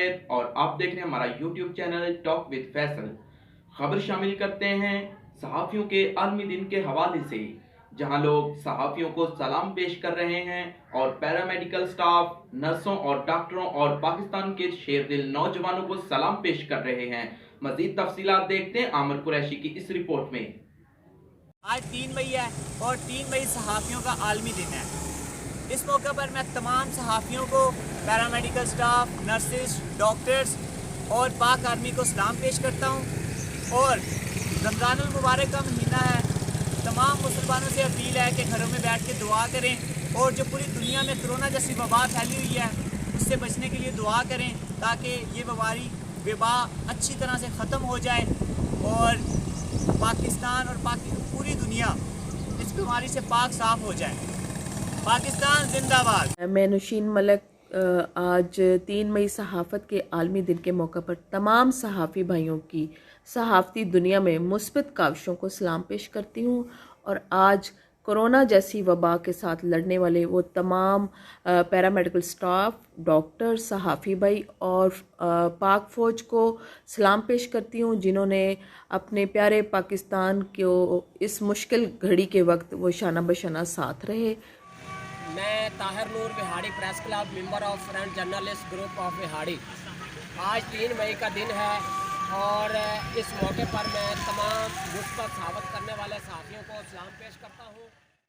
ताहिर और आप देख रहे हैं हमारा YouTube channel talk with Faisal. खबर शामिल करते हैं सहाफ़ियों के आलमी दिन के हवाले से, जहां लोग सहाफ़ियों को सलाम पेश कर रहे हैं और पैरामेडिकल स्टाफ, नर्सों और डॉक्टरों और पाकिस्तान के शेरदिल नौजवानों को सलाम पेश कर रहे हैं। मजीद तफसीलात देखते हैं आमिर कुरैशी की इस रिपोर्ट में। आज 3 मई है और 3 मई सहाफ़ियों का आलमी दिन है। इस मौके पर मैं तमाम सहाफ़ियों को, पैरामेडिकल स्टाफ, नर्सेस, डॉक्टर्स और पाक आर्मी को सलाम पेश करता हूँ। और रमज़ानुल मुबारक का महीना है, तमाम मुसलमानों से अपील है कि घरों में बैठ के दुआ करें और जो पूरी दुनिया में कोरोना जैसी वबा फैली हुई है उससे बचने के लिए दुआ करें, ताकि ये वबा अच्छी तरह से ख़त्म हो जाए और पाकिस्तान और पूरी दुनिया इस बीमारी से पाक साफ हो जाए। पाकिस्तान जिंदाबाद। मैं नुशीन मलक आज 3 मई सहाफ़त के आलमी दिन के मौके पर तमाम सहाफ़ी भाइयों की सहाफ़ती दुनिया में मुस्बत काविशों को सलाम पेश करती हूँ। और आज कोरोना जैसी वबा के साथ लड़ने वाले वो तमाम पैरामेडिकल स्टाफ, डॉक्टर, सहाफ़ी भाई और पाक फ़ौज को सलाम पेश करती हूँ, जिन्होंने अपने प्यारे पाकिस्तान को इस मुश्किल घड़ी के वक्त वो शाना बशाना साथ रहे। मैं Tahir Noor Vehari press club, member of friend journalist group of Vehari. आज 3 मई का दिन है और इस मौके पर मैं तमाम मुझ पर सहावत करने वाले साथियों को सलाम पेश करता हूँ।